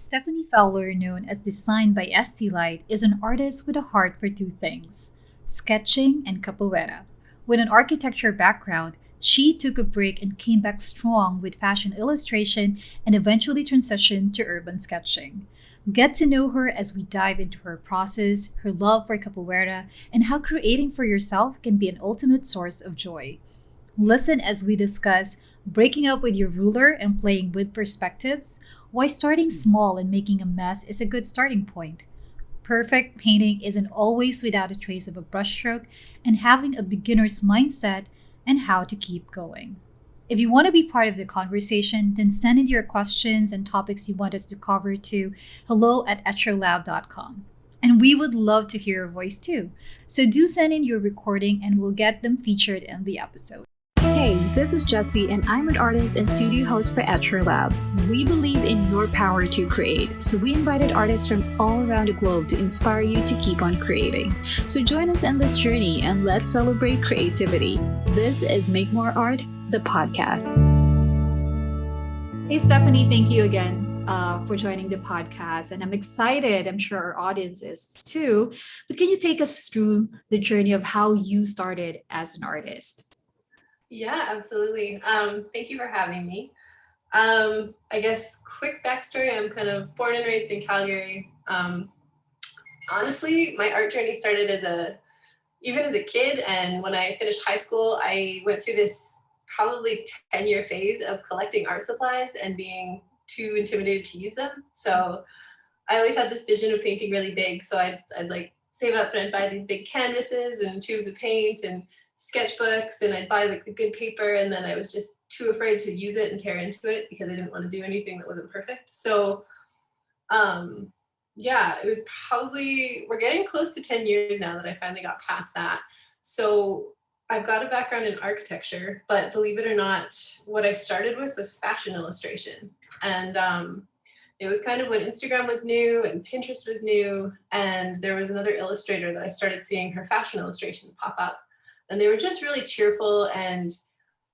Stephanie Fowler, known as Design by ST Light, is an artist with a heart for two things: sketching and capoeira. With an architecture background, she took a break and came back strong with fashion illustration and eventually transitioned to urban sketching. Get to know her as we dive into her process, her love for capoeira, and how creating for yourself can be an ultimate source of joy. Listen as we discuss breaking up with your ruler and playing with perspectives, why starting small and making a mess is a good starting point. Perfect painting isn't always without a trace of a brushstroke, and having a beginner's mindset and how to keep going. If you want to be part of the conversation, then send in your questions and topics you want us to cover to hello@etrolab.com. And we would love to hear your voice too. So do send in your recording and we'll get them featured in the episode. Hey, this is Jessie, and I'm an artist and studio host for Etcher Lab. We believe in your power to create, so we invited artists from all around the globe to inspire you to keep on creating. So join us in this journey and let's celebrate creativity. This is Make More Art, the podcast. Hey, Stephanie, thank you again for joining the podcast. And I'm excited. I'm sure our audience is too. But can you take us through the journey of how you started as an artist? Yeah, absolutely. Thank you for having me. I guess quick backstory, I'm kind of born and raised in Calgary. Honestly, my art journey started even as a kid. And when I finished high school, I went through this probably 10-year phase of collecting art supplies and being too intimidated to use them. So I always had this vision of painting really big. So I'd like save up and I'd buy these big canvases and tubes of paint and sketchbooks, and I'd buy like the good paper, and then I was just too afraid to use it and tear into it because I didn't want to do anything that wasn't perfect. So yeah, it was probably, we're getting close to 10 years now that I finally got past that. So I've got a background in architecture, but believe it or not, what I started with was fashion illustration. And it was kind of when Instagram was new and Pinterest was new, and there was another illustrator that I started seeing her fashion illustrations pop up. And they were just really cheerful, and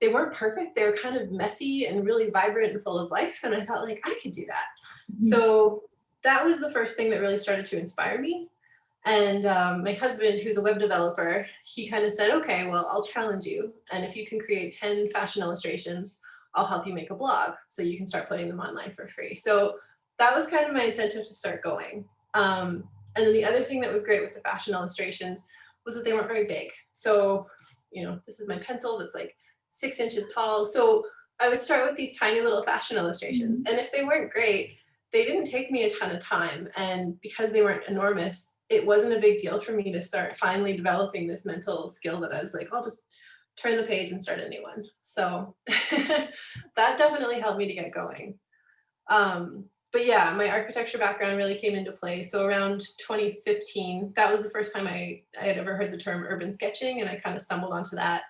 they weren't perfect. They were kind of messy and really vibrant and full of life. And I thought, like, I could do that. Mm-hmm. So that was the first thing that really started to inspire me. And my husband, who's a web developer, he kind of said, okay, well, I'll challenge you. And if you can create 10 fashion illustrations, I'll help you make a blog so you can start putting them online for free. So that was kind of my incentive to start going. And then the other thing that was great with the fashion illustrations was that they weren't very big. So, this is my pencil that's like 6 inches tall. So I would start with these tiny little fashion illustrations. And if they weren't great, they didn't take me a ton of time. And because they weren't enormous, it wasn't a big deal for me to start finally developing this mental skill that I was like, I'll just turn the page and start a new one. So that definitely helped me to get going. But yeah, my architecture background really came into play. So around 2015, that was the first time I had ever heard the term urban sketching, and I kind of stumbled onto that.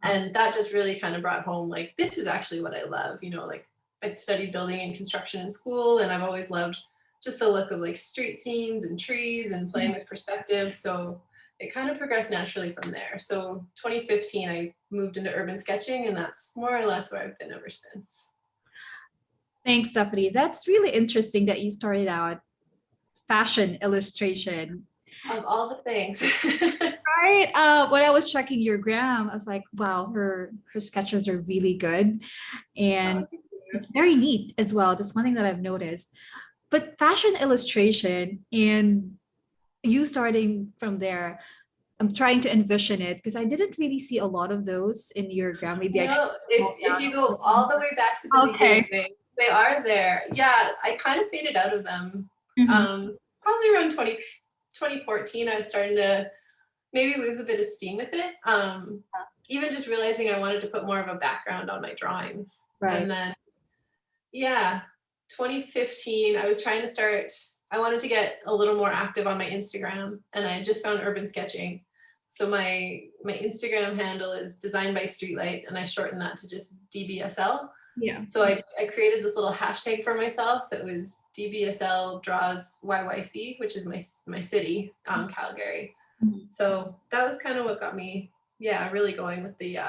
And that just really kind of brought home, like, this is actually what I love. Like I'd studied building and construction in school, and I've always loved just the look of like street scenes and trees and playing with perspective. So it kind of progressed naturally from there. So 2015, I moved into urban sketching, and that's more or less where I've been ever since. Thanks, Stephanie. That's really interesting that you started out fashion illustration. Of all the things. Right. When I was checking your gram, I was like, wow, her sketches are really good. And it's very neat as well. That's one thing that I've noticed. But fashion illustration and you starting from there, I'm trying to envision it because I didn't really see a lot of those in your gram. Maybe if you go all the way back to the beginning, they are there. Yeah, I kind of faded out of them. Mm-hmm. Probably around 2014, I was starting to maybe lose a bit of steam with it. Even just realizing I wanted to put more of a background on my drawings. Right. And then, 2015, I wanted to get a little more active on my Instagram, and I just found urban sketching. So my Instagram handle is Designed by Streetlight, and I shortened that to just DBSL. Yeah. So I created this little hashtag for myself that was DBSL draws YYC, which is my city, Calgary. Mm-hmm. So that was kind of what got me, really going with the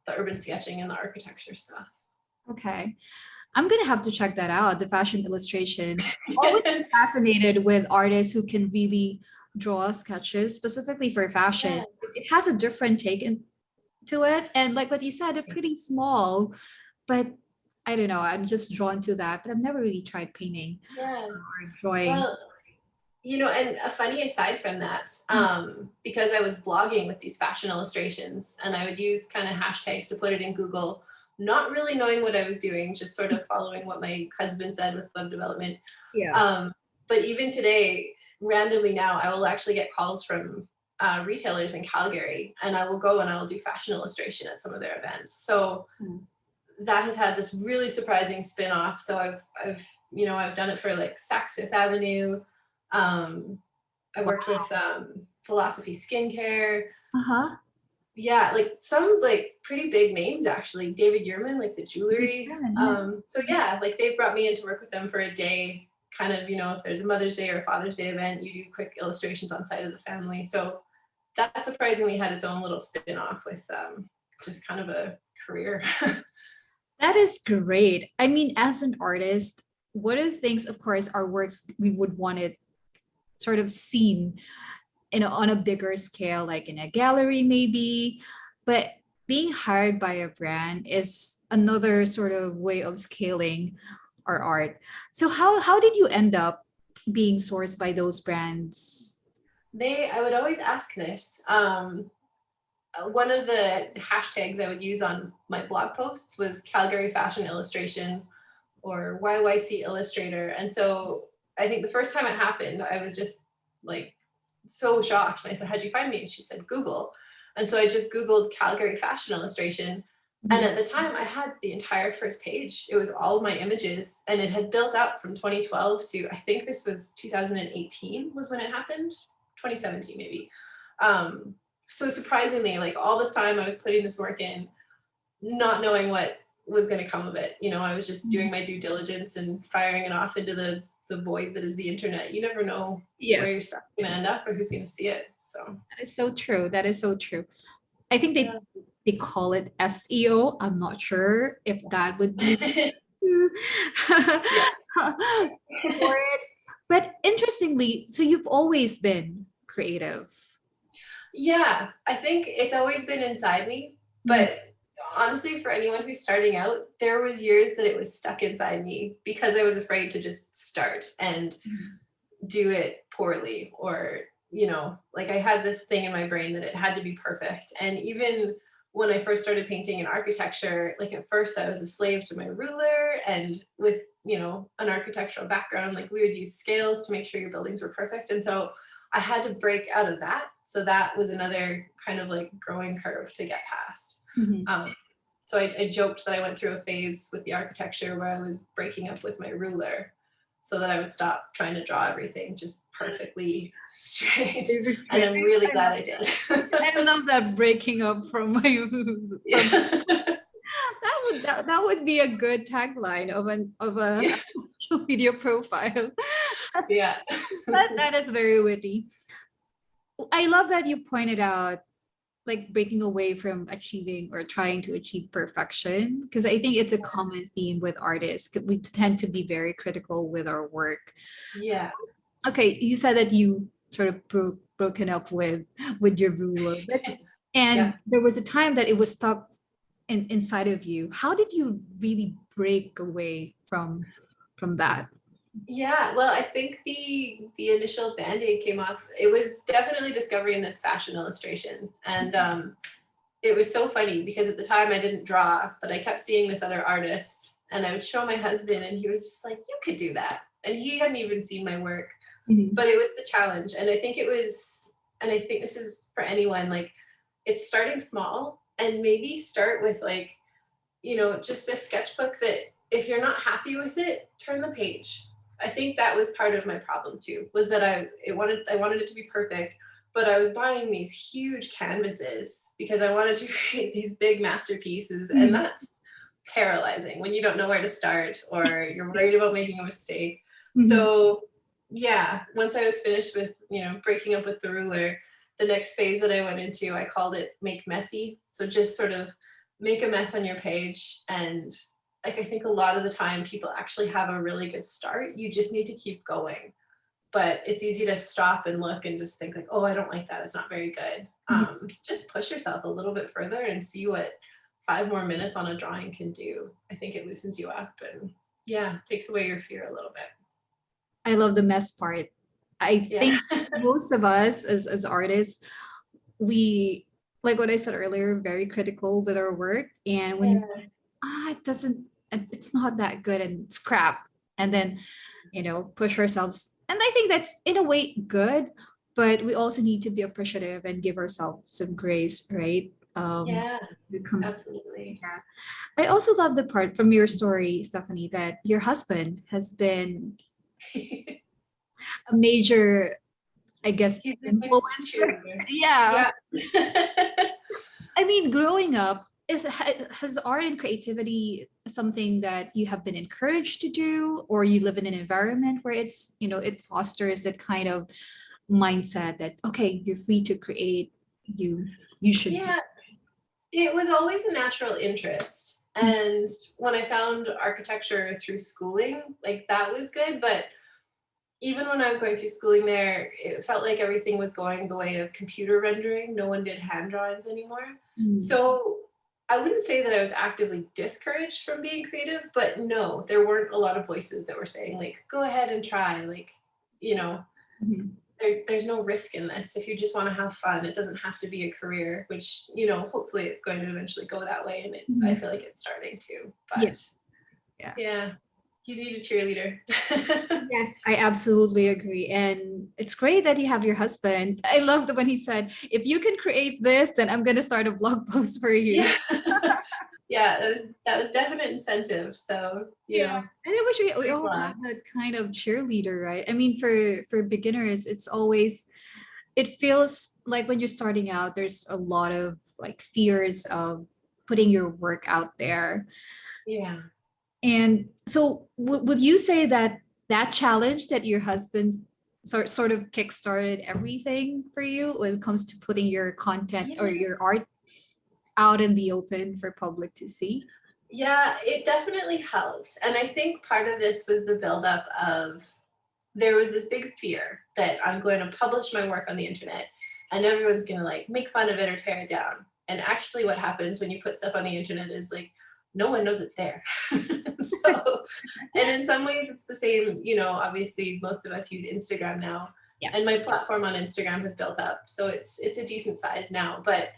urban sketching and the architecture stuff. Okay. I'm gonna have to check that out, the fashion illustration. Always been fascinated with artists who can really draw sketches specifically for fashion, Yeah, because it has a different take into it. And like what you said, they're pretty small, but I don't know, I'm just drawn to that. But I've never really tried painting yeah. or drawing. Well, and a funny aside from that, Mm. because I was blogging with these fashion illustrations and I would use kind of hashtags to put it in Google, not really knowing what I was doing, just sort of following what my husband said with web development. Yeah. Um, but even today, randomly now, I will actually get calls from retailers in Calgary, and I will go and I will do fashion illustration at some of their events. So Mm. that has had this really surprising spin-off. So I've done it for like Saks Fifth Avenue. I worked with Philosophy Skincare. Uh-huh. Yeah, like some like pretty big names actually. David Yurman, like the Big jewelry. fan, yeah. So yeah, like they've brought me in to work with them for a day. Kind of, if there's a Mother's Day or a Father's Day event, you do quick illustrations on site of the family. So that surprisingly had its own little spin-off with just kind of a career. That is great. I mean, as an artist, one of the things, of course, our works we would want it sort of seen on a bigger scale, like in a gallery, maybe. But being hired by a brand is another sort of way of scaling our art. So how did you end up being sourced by those brands? I would always ask this. One of the hashtags I would use on my blog posts was Calgary Fashion Illustration or YYC Illustrator. And so I think the first time it happened, I was just like so shocked. And I said, "How'd you find me?" And she said, "Google." And so I just Googled Calgary Fashion Illustration. And at the time, I had the entire first page. It was all of my images, and it had built up from 2012 to I think this was 2018 was when it happened, 2017 maybe. So surprisingly, like all this time, I was putting this work in, not knowing what was going to come of it. I was just doing my due diligence and firing it off into the void that is the internet. You never know where Yes, your stuff's going to end up or who's going to see it. So that is so true. That is so true. I think yeah. they call it SEO. I'm not sure if that would be Yeah. for it. But interestingly, so you've always been creative. Yeah, I think it's always been inside me, but honestly, for anyone who's starting out, there was years that it was stuck inside me because I was afraid to just start and do it poorly or, like I had this thing in my brain that it had to be perfect. And even when I first started painting in architecture, like at first I was a slave to my ruler and with, an architectural background, like we would use scales to make sure your buildings were perfect. And so I had to break out of that. So that was another kind of like growing curve to get past. Mhm. So I joked that I went through a phase with the architecture where I was breaking up with my ruler so that I would stop trying to draw everything just perfectly straight. And I'm really glad I did. I love that breaking up from my Yeah. that would be a good tagline of a Yeah. social media profile. Yeah. That is very witty. I love that you pointed out like breaking away from achieving or trying to achieve perfection, because I think it's a common theme with artists. We tend to be very critical with our work. Yeah. Okay, you said that you sort of broken up with your ruler, Yeah. and there was a time that it was stuck inside of you. How did you really break away from that? Yeah, well, I think the initial band-aid came off. It was definitely discovering this fashion illustration. And it was so funny because at the time I didn't draw, but I kept seeing this other artist and I would show my husband and he was just like, "You could do that." And he hadn't even seen my work, Mhm. but it was the challenge. And I think this is for anyone, like it's starting small and maybe start with like, just a sketchbook that if you're not happy with it, turn the page. I think that was part of my problem too, was that I wanted it to be perfect, but I was buying these huge canvases because I wanted to create these big masterpieces. And Mhm. that's paralyzing when you don't know where to start or you're worried about making a mistake. Mhm. So yeah, once I was finished with, breaking up with the ruler, the next phase that I went into, I called it make messy. So just sort of make a mess on your page and like, I think a lot of the time people actually have a really good start. You just need to keep going. But it's easy to stop and look and just think like, oh, I don't like that. It's not very good. Just push yourself a little bit further and see what 5 more minutes on a drawing can do. I think it loosens you up and yeah, takes away your fear a little bit. I love the mess part. I Yeah. think most of us as artists, we, like what I said earlier, very critical with our work. And when Yeah. it doesn't, it's not that good and it's crap. And then, push ourselves. And I think that's in a way good, but we also need to be appreciative and give ourselves some grace, right? Yeah, When it comes, absolutely. yeah. I also love the part from your story, Stephanie, that your husband has been a major, I guess, He's like my influencer. cheerleader. Yeah. Yeah. I mean, growing up, has art and creativity something that you have been encouraged to do, or you live in an environment where it's, it fosters that kind of mindset that, okay, you're free to create, you should do. Yeah, it was always a natural interest. Mm. And when I found architecture through schooling, like that was good. But even when I was going through schooling there, it felt like everything was going the way of computer rendering. No one did hand drawings anymore. Mm. So I wouldn't say that I was actively discouraged from being creative, but no, there weren't a lot of voices that were saying, like, go ahead and try. Like, you know, Mhm. there's no risk in this. If you just want to have fun, it doesn't have to be a career, which, hopefully it's going to eventually go that way. And I Mhm. feel like it's starting to. Yeah, But yeah. yeah, you need a cheerleader. Yes, I absolutely agree. And it's great that you have your husband. I love that when he said, if you can create this, then I'm gonna start a blog post for you. Yeah. Yeah, that was definite incentive. So, Yeah. And I wish we pretty all have glad. that kind of cheerleader, right? I mean, for beginners, it's always, it feels like when you're starting out, there's a lot of like fears of putting your work out there. Yeah. And so would you say that that challenge that your husband sort of kickstarted everything for you when it comes to putting your content or Yeah. your art out in the open for public to see? Yeah, it definitely helped. And I think part of this was the buildup of there was this big fear that I'm going to publish my work on the internet and everyone's going to like make fun of it or tear it down. And actually, what happens when you put stuff on the internet is like no one knows it's there. So, and in some ways, it's the same. Obviously, most of us use Instagram now, Yeah. and my platform on Instagram has built up, so it's a decent size now. But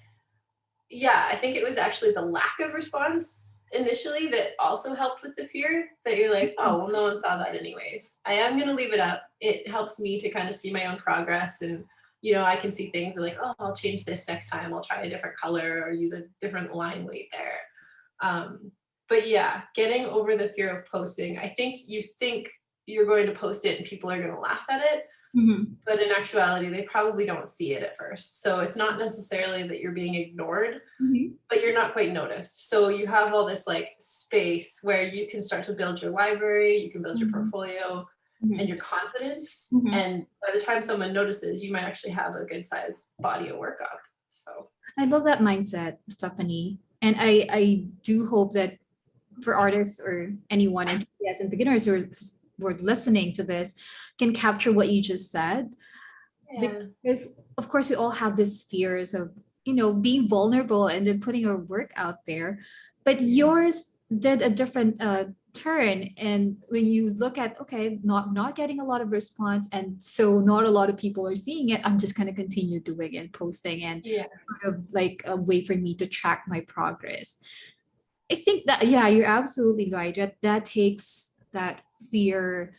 yeah, I think it was actually the lack of response initially that also helped with the fear that you're like, oh, well, no one saw that anyways. I am going to leave it up. It helps me to kind of see my own progress. And, I can see things like, oh, I'll change this next time. I'll try a different color or use a different line weight there. But yeah, getting over the fear of posting, I think you think you're going to post it and people are going to laugh at it. Mhm. But in actuality, they probably don't see it at first. So it's not necessarily that you're being ignored, Mhm. but you're not quite noticed. So you have all this like space where you can start to build your library, you can build your Mhm. portfolio and Mhm. your confidence. Mhm. And by the time someone notices, you might actually have a good sized body of work up. So I love that mindset, Stephanie. And I do hope that for artists or anyone, enthusiasts and beginners who are listening to this, can capture what you just said. yeah. Because of course we all have these fears of, being vulnerable and then putting our work out there. But yours did a different turn. And when you look at, okay, not getting a lot of response, and so not a lot of people are seeing it, I'm just gonna continue doing it, posting, and Yeah. sort of like a way for me to track my progress. I think that, yeah, you're absolutely right. That takes that fear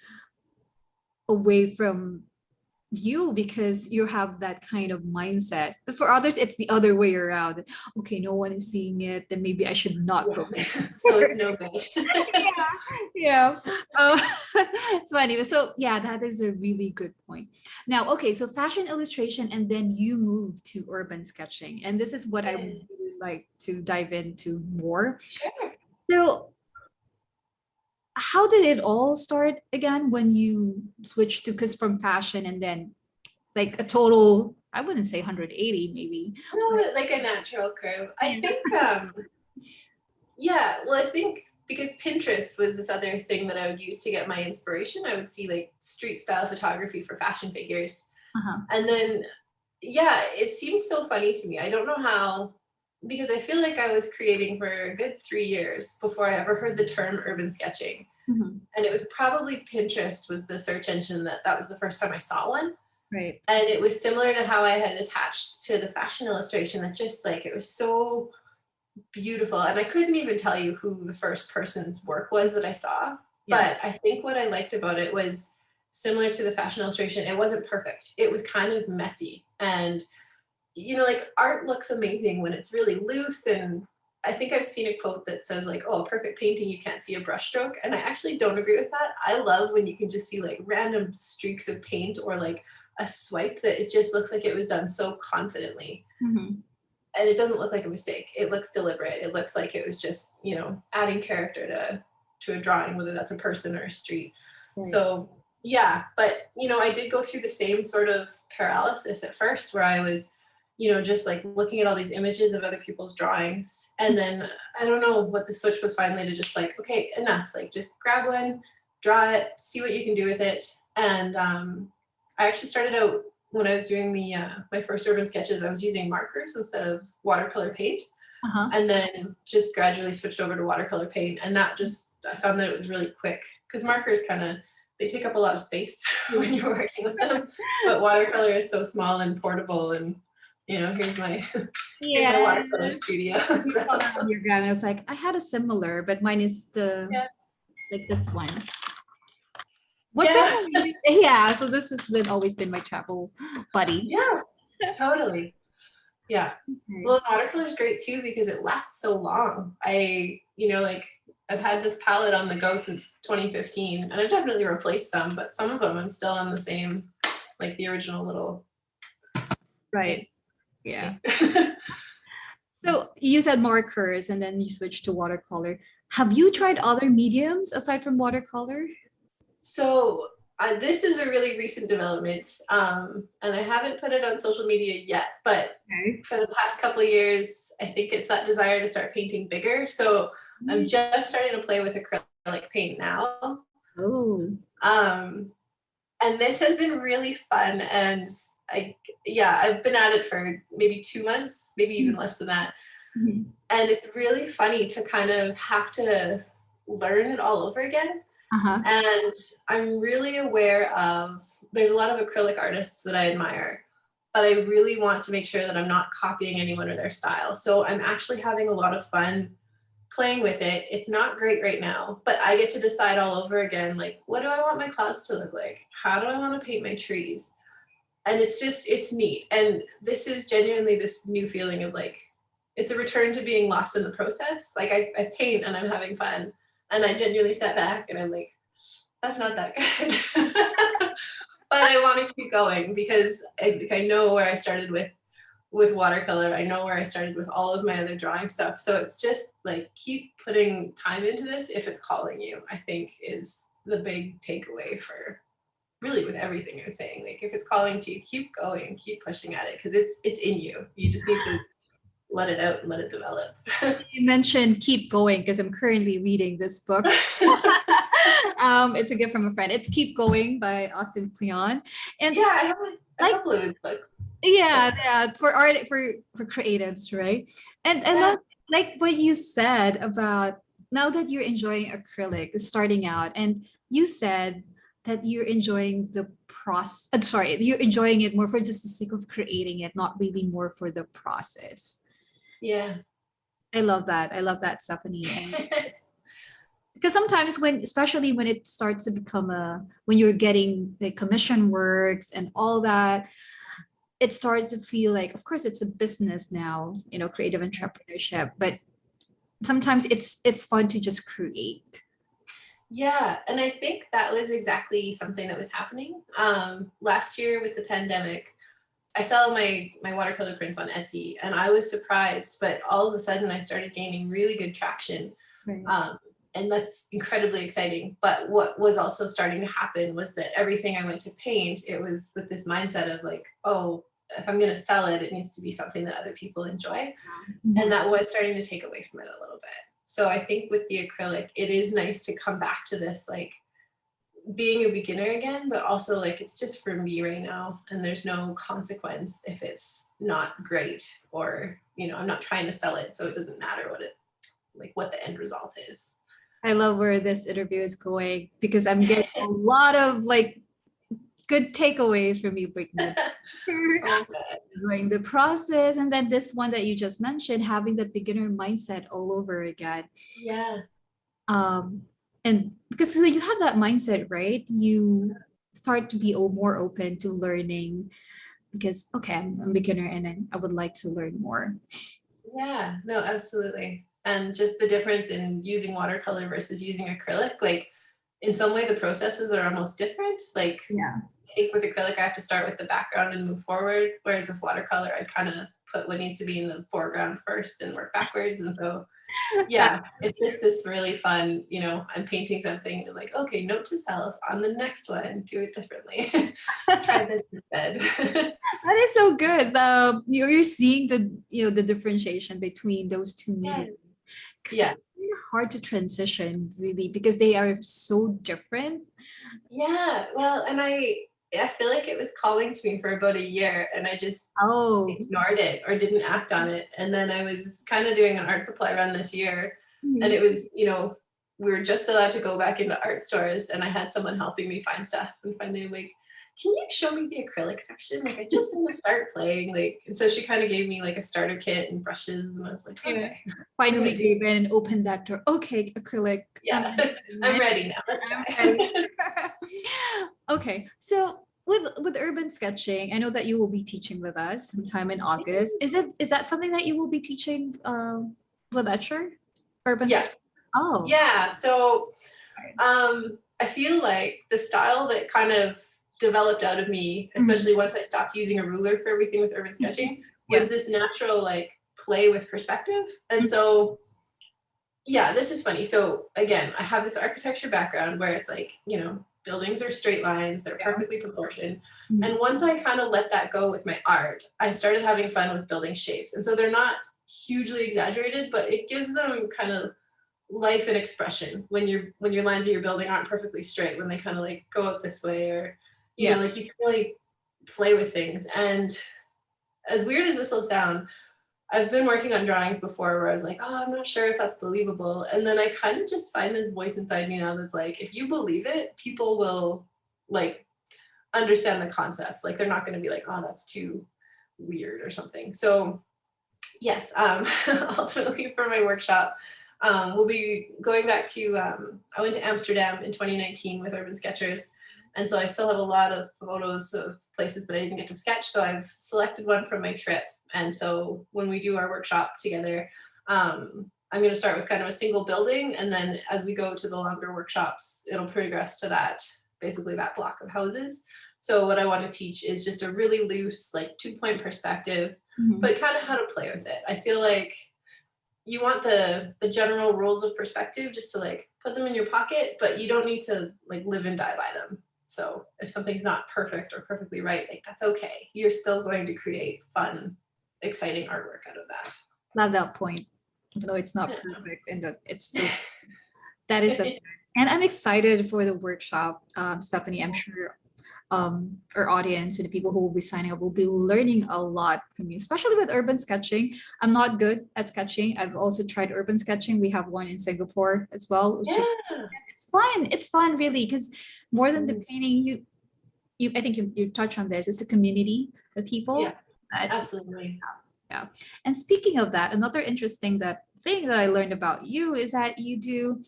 away from you because you have that kind of mindset. But for others, it's the other way around. Okay, no one is seeing it, then maybe I should not post. Yeah. So it's no good. Yeah. Uh, so anyway, so yeah, that is a really good point. Now, okay, so fashion illustration, and then you move to urban sketching, and this is what I would really like to dive into more. Sure. So how did it all start again when you switched to, because from fashion and then like a total, I wouldn't say 180 maybe, but No, like a natural curve. I yeah. think Yeah, well, I think because Pinterest was this other thing that I would use to get my inspiration. I would see like street style photography for fashion figures. Uh-huh. And then, yeah, it seems so funny to me. I don't know how, because I feel like I was creating for a good 3 years before I ever heard the term urban sketching. Mhm. And it was probably Pinterest was the search engine that was the first time I saw one. Right. And it was similar to how I had attached to the fashion illustration, that just like it was so beautiful. And I couldn't even tell you who the first person's work was that I saw. Yeah. But I think what I liked about it was similar to the fashion illustration. It wasn't perfect. It was kind of messy. And, like art looks amazing when it's really loose. And I think I've seen a quote that says, like, oh, a perfect painting, you can't see a brushstroke. And I actually don't agree with that. I love when you can just see like random streaks of paint or like a swipe that it just looks like it was done so confidently. Mm-hmm. And it doesn't look like a mistake. It looks deliberate. It looks like it was just, adding character to a drawing, whether that's a person or a street. Right. So yeah, but I did go through the same sort of paralysis at first where I was, just like looking at all these images of other people's drawings. And then I don't know what the switch was finally to just like, okay, enough, like just grab one, draw it, see what you can do with it. And I actually started out when I was doing my first urban sketches, I was using markers instead of watercolor paint. Uh-huh. And then just gradually switched over to watercolor paint. And that I found that it was really quick because markers they take up a lot of space when you're working with them. But watercolor is so small and portable. And, here's my watercolor studio. On your ground. I was like, I had a similar, but mine is like this one. Yeah, so this has always been my travel buddy. Yeah, totally. Yeah. Okay. Well, watercolor is great too because it lasts so long. I've had this palette on the go since 2015, and I've definitely replaced some, but some of them I'm still on the same, like the original little. Right. Yeah. So you said markers, and then you switched to watercolor. Have you tried other mediums aside from watercolor? So this is a really recent development, and I haven't put it on social media yet, but for the past couple of years, I think it's that desire to start painting bigger. So I'm just starting to play with acrylic paint now. Oh. And this has been really fun, and I've been at it for maybe 2 months, maybe even less than that. Mm-hmm. And it's really funny to kind of have to learn it all over again. Uh-huh. And I'm really aware of, there's a lot of acrylic artists that I admire, but I really want to make sure that I'm not copying anyone or their style. So I'm actually having a lot of fun playing with it. It's not great right now, but I get to decide all over again, like, what do I want my clouds to look like? How do I want to paint my trees? And it's neat. And this is genuinely this new feeling of like, it's a return to being lost in the process. Like I paint and I'm having fun. And I genuinely step back and I'm like, that's not that good. But I want to keep going because I know where I started with watercolor. I know where I started with all of my other drawing stuff. So it's just like, keep putting time into this if it's calling you, I think is the big takeaway for really with everything I'm saying. Like if it's calling to you, keep going, keep pushing at it because it's in you. You just need to let it out and let it develop. You mentioned keep going because I'm currently reading this book. It's a gift from a friend. It's Keep Going by Austin Kleon. And yeah, I have a couple of his books. Yeah, for art, for creatives, right? And like what you said about now that you're enjoying acrylic, starting out, and you said that you're enjoying the process. Sorry, you're enjoying it more for just the sake of creating it, not really more for the process. Yeah. I love that, Stephanie. Because sometimes especially when it starts to become when you're getting the commission works and all that, it starts to feel like, of course, it's a business now, creative entrepreneurship, but sometimes it's fun to just create. Yeah, and I think that was exactly something that was happening. Last year with the pandemic, I sell my watercolor prints on Etsy, and I was surprised, but all of a sudden I started gaining really good traction. Right. And that's incredibly exciting. But what was also starting to happen was that everything I went to paint, it was with this mindset of like, oh, if I'm going to sell it, it needs to be something that other people enjoy. Mm-hmm. And that was starting to take away from it a little bit. So I think with the acrylic, it is nice to come back to this, like being a beginner again, but also like it's just for me right now, and there's no consequence if it's not great, or I'm not trying to sell it, so it doesn't matter what the end result is. I love where this interview is going because I'm getting a lot of like good takeaways from you breaking it Oh, doing the process, and then this one that you just mentioned, having the beginner mindset all over again. yeah. And because when you have that mindset, right, you start to be more open to learning because okay, I'm a beginner and then I would like to learn more. Yeah, no, absolutely. And just the difference in using watercolor versus using acrylic, like in some way the processes are almost different. Like Yeah. I think with acrylic, I have to start with the background and move forward. Whereas with watercolor, I kind of put what needs to be in the foreground first and work backwards. And so, yeah, it's just this really fun, I'm painting something and I'm like, okay, note to self on the next one, do it differently. Try this instead. That is so good. You're seeing the differentiation between those two mediums. Yeah. It's kind of hard to transition really because they are so different. Yeah. Well, and I feel like it was calling to me for about a year and I just ignored it or didn't act on it. And then I was kind of doing an art supply run this year and it was, we were just allowed to go back into art stores and I had someone helping me find stuff, and finally I'm like, can you show me the acrylic section? Like I just want to start playing. And so she kind of gave me like a starter kit and brushes and I was like, okay. Finally gave in and opened that door. Okay, acrylic. Yeah, I'm ready now. Let's try. Okay, so with urban sketching, I know that you will be teaching with us sometime in August. Is that something that you will be teaching with Etcher? Urban Yes. sketching? Oh. Yeah. So I feel like the style that kind of developed out of me, especially once I stopped using a ruler for everything with urban sketching, was this natural like play with perspective. And so yeah, this is funny. So again, I have this architecture background where it's like, buildings are straight lines, they're perfectly proportioned. And once I kind of let that go with my art, I started having fun with building shapes. And so they're not hugely exaggerated, but it gives them kind of life and expression when your lines of your building aren't perfectly straight, when they kind of like go out this way, or like you can really play with things. And as weird as this will sound, I've been working on drawings before where I was like, oh, I'm not sure if that's believable. And then I kind of just find this voice inside me now that's like, if you believe it, people will like understand the concept. Like they're not going to be like, oh, that's too weird or something. So yes, ultimately for my workshop, we'll be going back to, I went to Amsterdam in 2019 with Urban Sketchers. And so I still have a lot of photos of places that I didn't get to sketch. So I've selected one from my trip. And so when we do our workshop together, I'm going to start with kind of a single building. And then as we go to the longer workshops, it'll progress to basically that block of houses. So what I want to teach is just a really loose, like 2-point perspective, but kind of how to play with it. I feel like you want the general rules of perspective just to like put them in your pocket, but you don't need to like live and die by them. So if something's not perfect or perfectly right, like that's okay. You're still going to create fun, exciting artwork out of that. Love that point. Even though it's not perfect and that it's still that is a and I'm excited for the workshop, Stephanie. I'm sure our audience and the people who will be signing up will be learning a lot from you, especially with urban sketching. I'm not good at sketching. I've also tried urban sketching. We have one in Singapore as well. Yeah. It's fun. It's fun really because more than the painting, I think you touched on this. It's a community of people. Yeah, absolutely. Yeah. And speaking of that, another interesting thing that I learned about you is that you do,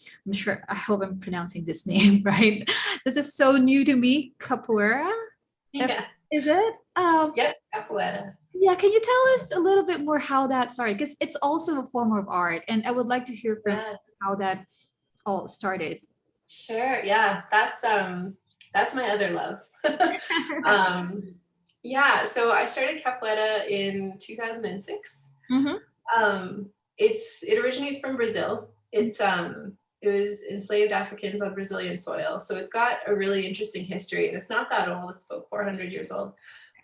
I hope I'm pronouncing this name right. This is so new to me, capoeira. Yeah. Is it? Yeah, capoeira. Yeah, can you tell us a little bit more how that started? Because it's also a form of art, and I would like to hear from how that all started. Sure. Yeah, that's my other love. Yeah, so I started capoeira in 2006. It originates from Brazil. It was enslaved Africans on Brazilian soil, so it's got a really interesting history, and it's not that old. It's about 400 years old.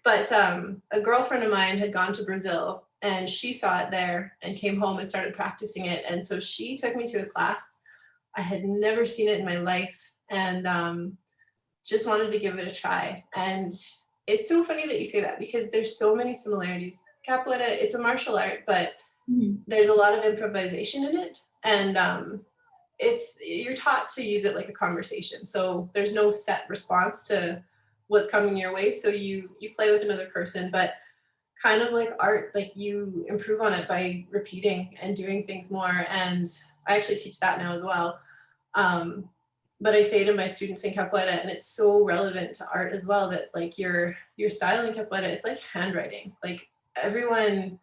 But a girlfriend of mine had gone to Brazil and she saw it there and came home and started practicing it. And so she took me to a class. I had never seen it in my life and just wanted to give it a try. And it's so funny that you say that because there's so many similarities. Capoeira, it's a martial art, but there's a lot of improvisation in it. And you're taught to use it like a conversation. So there's no set response to what's coming your way. So you play with another person, but kind of like art, like you improve on it by repeating and doing things more. And I actually teach that now as well. But I say to my students in capoeira, and it's so relevant to art as well, that like your style in capoeira, it's like handwriting. Like everyone,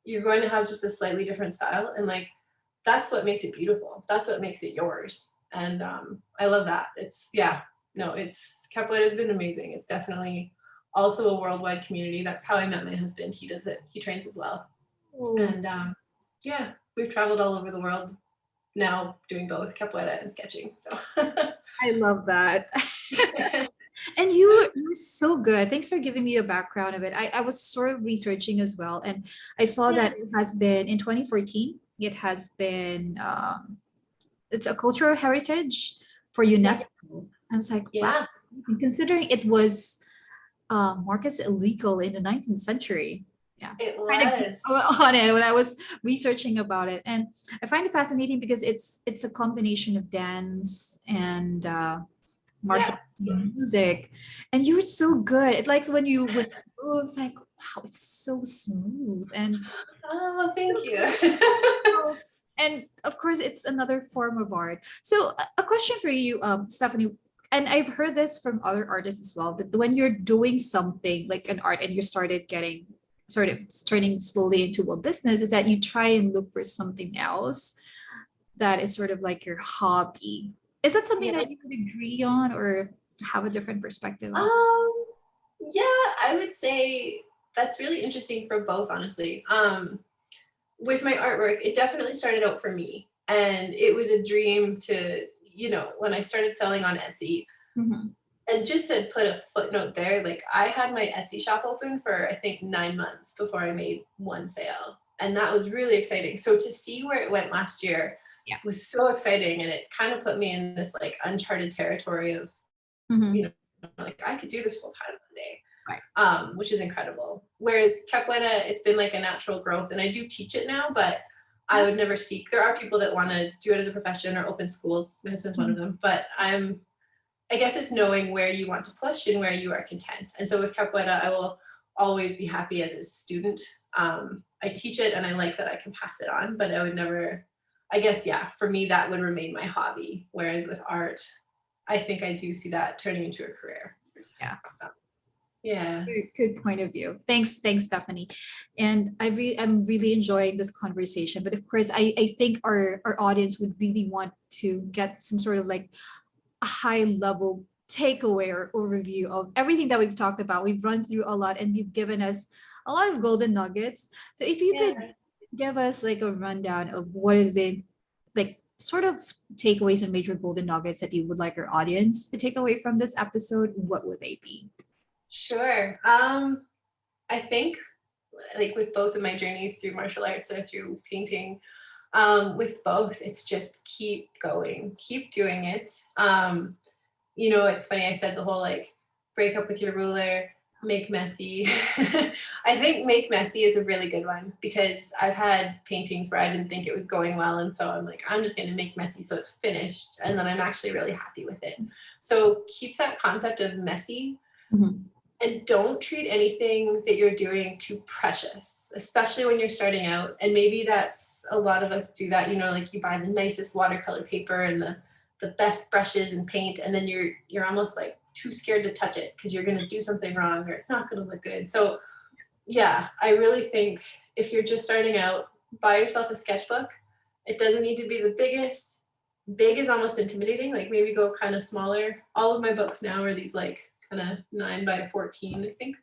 you're going to have just a slightly different style, and like that's what makes it beautiful. That's what makes it yours. And I love that. It's capoeira has been amazing. It's definitely also a worldwide community. That's how I met my husband. He does it. He trains as well. Ooh. And yeah, we've traveled all over the world now doing both capoeira and sketching. So I love that. And you're so good. Thanks for giving me a background of it. I was sort of researching as well, and I saw that it has been in 2014. It has been it's a cultural heritage for UNESCO. I was like, wow. Considering it was marked as illegal in the 19th century. Yeah, it was on it when I was researching about it, and I find it fascinating because it's a combination of dance and martial music, and you were so good. It likes when you would move. It's like, wow, it's so smooth. And oh, thank you. And of course, it's another form of art. So a question for you, Stephanie. And I've heard this from other artists as well, that when you're doing something like an art and you started getting sort of turning slowly into a business, is that you try and look for something else that is sort of like your hobby. Is that something that you would agree on or have a different perspective on? Yeah, I would say that's really interesting for both, honestly. With my artwork, it definitely started out for me. And it was a dream to, when I started selling on Etsy, and just to put a footnote there, like I had my Etsy shop open for, I think, 9 months before I made one sale. And that was really exciting. So to see where it went last year was so exciting. And it kind of put me in this like uncharted territory of, like I could do this full time one day. Right. Which is incredible. Whereas capoeira, it's been like a natural growth, and I do teach it now, but I would never seek. There are people that want to do it as a profession or open schools. My husband's one of them, but I guess it's knowing where you want to push and where you are content. And so with capoeira, I will always be happy as a student. I teach it and I like that I can pass it on, but I would never, I guess, for me, that would remain my hobby. Whereas with art, I think I do see that turning into a career. Yeah. So, yeah. Good point of view. Thanks, Stephanie. And I'm really enjoying this conversation. But of course, I think our audience would really want to get some sort of like a high level takeaway or overview of everything that we've talked about. We've run through a lot and you've given us a lot of golden nuggets. So if you could give us like a rundown of what is it, like sort of takeaways and major golden nuggets that you would like our audience to take away from this episode, what would they be? Sure. I think like with both of my journeys through martial arts or through painting, with both, it's just keep going, keep doing it. It's funny, I said the whole like break up with your ruler, make messy. I think make messy is a really good one because I've had paintings where I didn't think it was going well. And so I'm like, I'm just going to make messy so it's finished. And then I'm actually really happy with it. So keep that concept of messy. And don't treat anything that you're doing too precious, especially when you're starting out. And maybe that's a lot of us do that, like you buy the nicest watercolor paper and the best brushes and paint, and then you're almost like too scared to touch it because you're going to do something wrong or it's not going to look good. So yeah, I really think if you're just starting out, buy yourself a sketchbook. It doesn't need to be the biggest. Big is almost intimidating. Like maybe go kind of smaller. All of my books now are these like kind of 9 by 14, I think.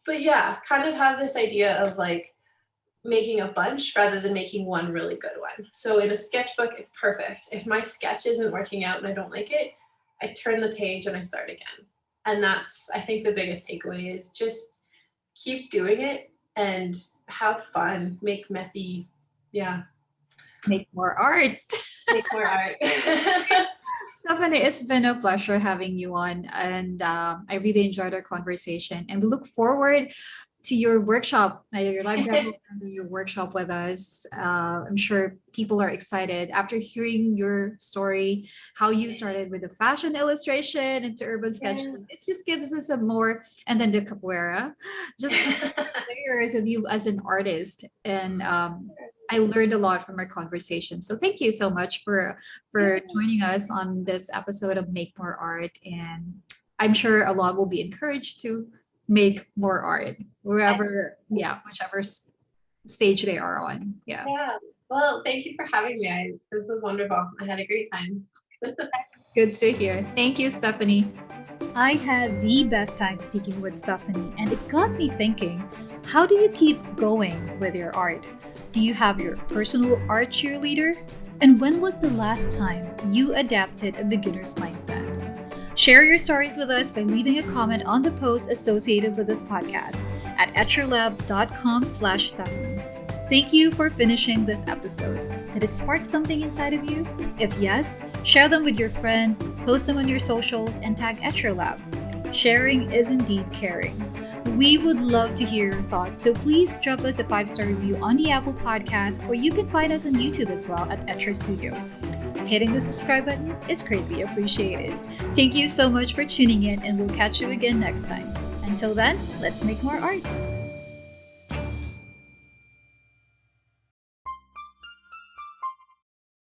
But yeah, kind of have this idea of like making a bunch rather than making one really good one. So in a sketchbook, it's perfect. If my sketch isn't working out and I don't like it, I turn the page and I start again. And that's, I think, the biggest takeaway is just keep doing it and have fun, make messy, Make more art. make more art. Stephanie, it's been a pleasure having you on, and I really enjoyed our conversation. And we look forward to your workshop, your live demo, and your workshop with us. I'm sure people are excited after hearing your story, how you started with the fashion illustration into urban sketching. It just gives us a more, and then the capoeira, just layers of you as an artist. And I learned a lot from our conversation. So thank you so much for joining us on this episode of Make More Art. And I'm sure a lot will be encouraged to make more art wherever, whichever stage they are on. Yeah. Well, thank you for having me. This was wonderful. I had a great time. That's good to hear. Thank you, Stephanie. I had the best time speaking with Stephanie, and it got me thinking, how do you keep going with your art? Do you have your personal art cheerleader? And when was the last time you adapted a beginner's mindset? Share your stories with us by leaving a comment on the post associated with this podcast at etcherlab.com/Stephanie. Thank you for finishing this episode. Did it spark something inside of you? If yes, share them with your friends, post them on your socials, and tag EtcherLab. Sharing is indeed caring. We would love to hear your thoughts, so please drop us a 5-star review on the Apple Podcast, or you can find us on YouTube as well at Etcher Studio. Hitting the subscribe button is greatly appreciated. Thank you so much for tuning in, and we'll catch you again next time. Until then, let's make more art.